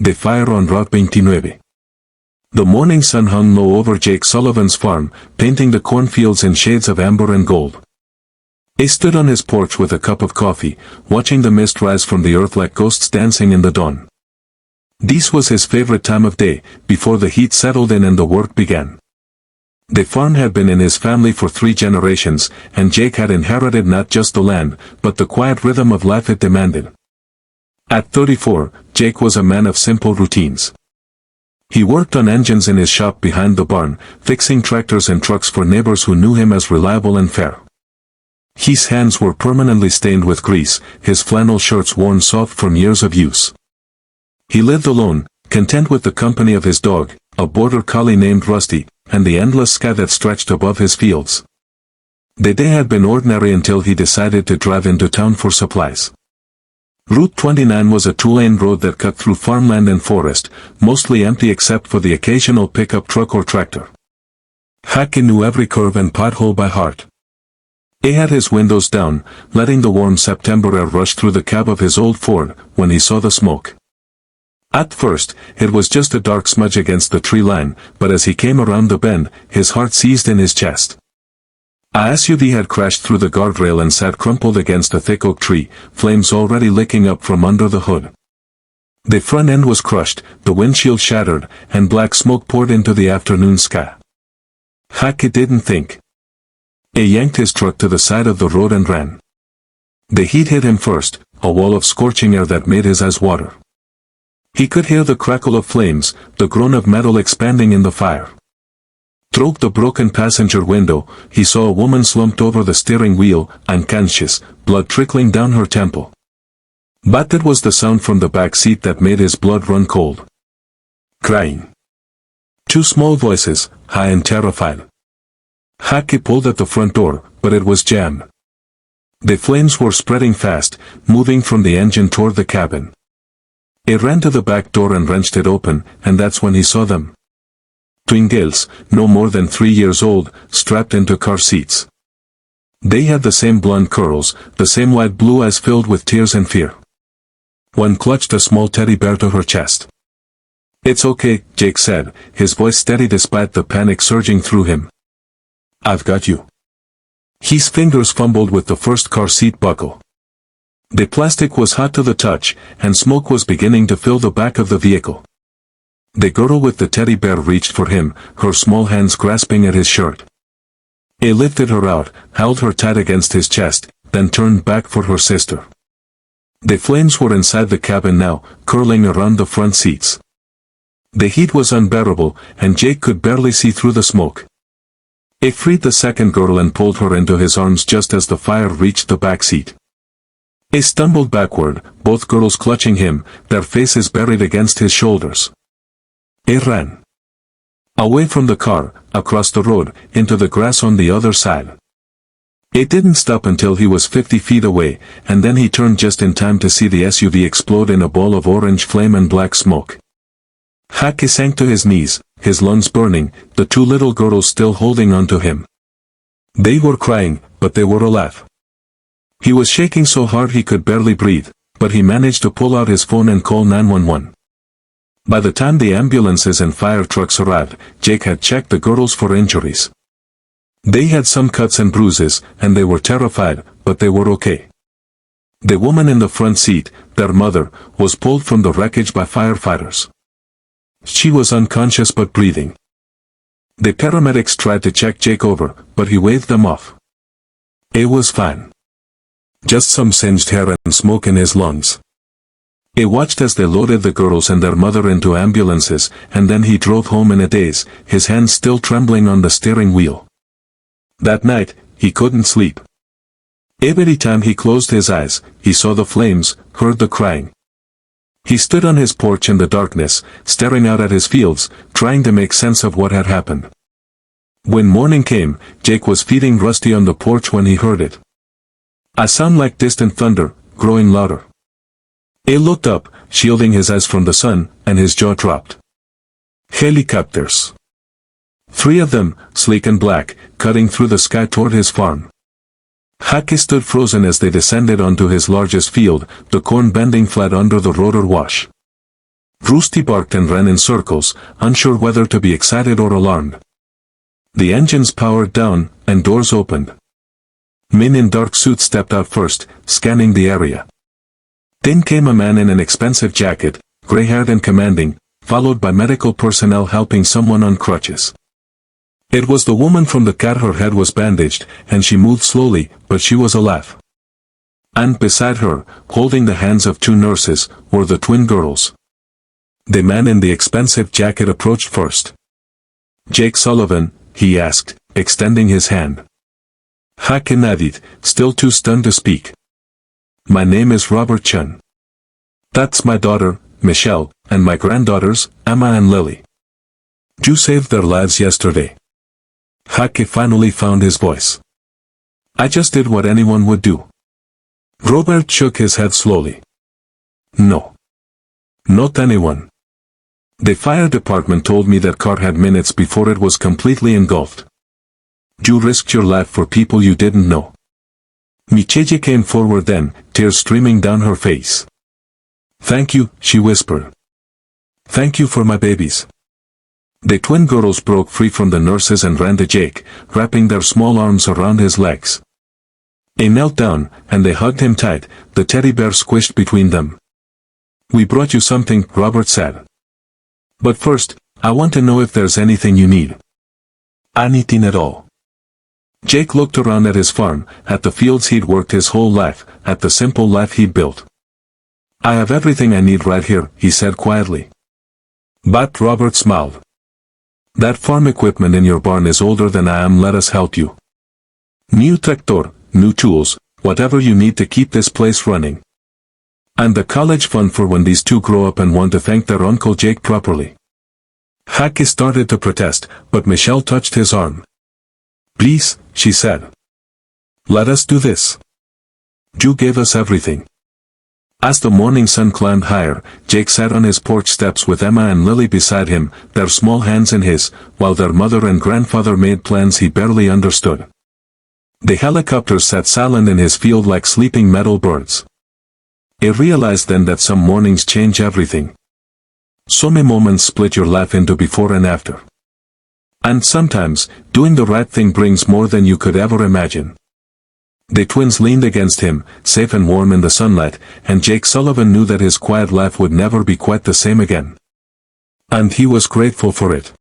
The fire on Route 29. The morning sun hung low over Jake Sullivan's farm, painting the cornfields in shades of amber and gold. He stood on his porch with a cup of coffee, watching the mist rise from the earth like ghosts dancing in the dawn. This was his favorite time of day, before the heat settled in and the work began. The farm had been in his family for 3 generations, and Jake had inherited not just the land, but the quiet rhythm of life it demanded. At 34, Jake was a man of simple routines. He worked on engines in his shop behind the barn, fixing tractors and trucks for neighbors who knew him as reliable and fair. His hands were permanently stained with grease, his flannel shirts worn soft from years of use. He lived alone, content with the company of his dog, a border collie named Rusty, and the endless sky that stretched above his fields. The day had been ordinary until he decided to drive into town for supplies. Route 29 was a 2-lane road that cut through farmland and forest, mostly empty except for the occasional pickup truck or tractor. Hackey knew every curve and pothole by heart. He had his windows down, letting the warm September air rush through the cab of his old Ford, when he saw the smoke. At first, it was just a dark smudge against the tree line, but as he came around the bend, his heart seized in his chest. A SUV had crashed through the guardrail and sat crumpled against a thick oak tree, flames already licking up from under the hood. The front end was crushed, the windshield shattered, and black smoke poured into the afternoon sky. Hackey didn't think. He yanked his truck to the side of the road and ran. The heat hit him first, a wall of scorching air that made his eyes water. He could hear the crackle of flames, the groan of metal expanding in the fire. Through the broken passenger window, he saw a woman slumped over the steering wheel, unconscious, blood trickling down her temple. But it was the sound from the back seat that made his blood run cold. Crying. 2 small voices, high and terrified. Hackey pulled at the front door, but it was jammed. The flames were spreading fast, moving from the engine toward the cabin. He ran to the back door and wrenched it open, and that's when he saw them. Twin girls, no more than 3 years old, strapped into car seats. They had the same blonde curls, the same wide blue eyes filled with tears and fear. One clutched a small teddy bear to her chest. "It's okay," Jake said, his voice steady despite the panic surging through him. "I've got you." His fingers fumbled with the first car seat buckle. The plastic was hot to the touch, and smoke was beginning to fill the back of the vehicle. The girl with the teddy bear reached for him, her small hands grasping at his shirt. He lifted her out, held her tight against his chest, then turned back for her sister. The flames were inside the cabin now, curling around the front seats. The heat was unbearable, and Jake could barely see through the smoke. He freed the second girl and pulled her into his arms just as the fire reached the back seat. He stumbled backward, both girls clutching him, their faces buried against his shoulders. He ran. Away from the car, across the road, into the grass on the other side. He didn't stop until he was 50 feet away, and then he turned just in time to see the SUV explode in a ball of orange flame and black smoke. Hackey sank to his knees, his lungs burning, the 2 little girls still holding onto him. They were crying, but they were alive. He was shaking so hard he could barely breathe, but he managed to pull out his phone and call 911. By the time the ambulances and fire trucks arrived, Jake had checked the girls for injuries. They had some cuts and bruises, and they were terrified, but they were okay. The woman in the front seat, their mother, was pulled from the wreckage by firefighters. She was unconscious but breathing. The paramedics tried to check Jake over, but he waved them off. It was fine. Just some singed hair and smoke in his lungs. He watched as they loaded the girls and their mother into ambulances, and then he drove home in a daze, his hands still trembling on the steering wheel. That night, he couldn't sleep. Every time he closed his eyes, he saw the flames, heard the crying. He stood on his porch in the darkness, staring out at his fields, trying to make sense of what had happened. When morning came, Jake was feeding Rusty on the porch when he heard it. A sound like distant thunder, growing louder. He looked up, shielding his eyes from the sun, and his jaw dropped. Helicopters. 3 of them, sleek and black, cutting through the sky toward his farm. Hackey stood frozen as they descended onto his largest field, the corn bending flat under the rotor wash. Roosty barked and ran in circles, unsure whether to be excited or alarmed. The engines powered down, and doors opened. Men in dark suits stepped out first, scanning the area. Then came a man in an expensive jacket, gray-haired and commanding, followed by medical personnel helping someone on crutches. It was the woman from the cat. Her head was bandaged, and she moved slowly, but she was alive. And beside her, holding the hands of two nurses, were the twin girls. The man in the expensive jacket approached first. "Jake Sullivan," he asked, extending his hand. Hake nodded, still too stunned to speak. "My name is Robert Chun. That's my daughter, Michelle, and my granddaughters, Emma and Lily. You saved their lives yesterday." Hake finally found his voice. "I just did what anyone would do." Robert shook his head slowly. "No. Not anyone. The fire department told me that car had minutes before it was completely engulfed. You risked your life for people you didn't know." Micheji came forward then, tears streaming down her face. "Thank you," she whispered. "Thank you for my babies." The twin girls broke free from the nurses and ran to Jake, wrapping their small arms around his legs. They knelt down, and they hugged him tight, the teddy bear squished between them. "We brought you something," Robert said. "But first, I want to know if there's anything you need." "Anything at all." Jake looked around at his farm, at the fields he'd worked his whole life, at the simple life he'd built. "I have everything I need right here," he said quietly. But Robert smiled. "That farm equipment in your barn is older than I am. Let us help you. New tractor, new tools, whatever you need to keep this place running. And the college fund for when these two grow up and want to thank their Uncle Jake properly." Hake started to protest, but Michelle touched his arm. "Please," she said. "Let us do this. You gave us everything." As the morning sun climbed higher, Jake sat on his porch steps with Emma and Lily beside him, their small hands in his, while their mother and grandfather made plans he barely understood. The helicopters sat silent in his field like sleeping metal birds. He realized then that some mornings change everything. Some moments split your life into before and after. And sometimes, doing the right thing brings more than you could ever imagine. The twins leaned against him, safe and warm in the sunlight, and Jake Sullivan knew that his quiet life would never be quite the same again. And he was grateful for it.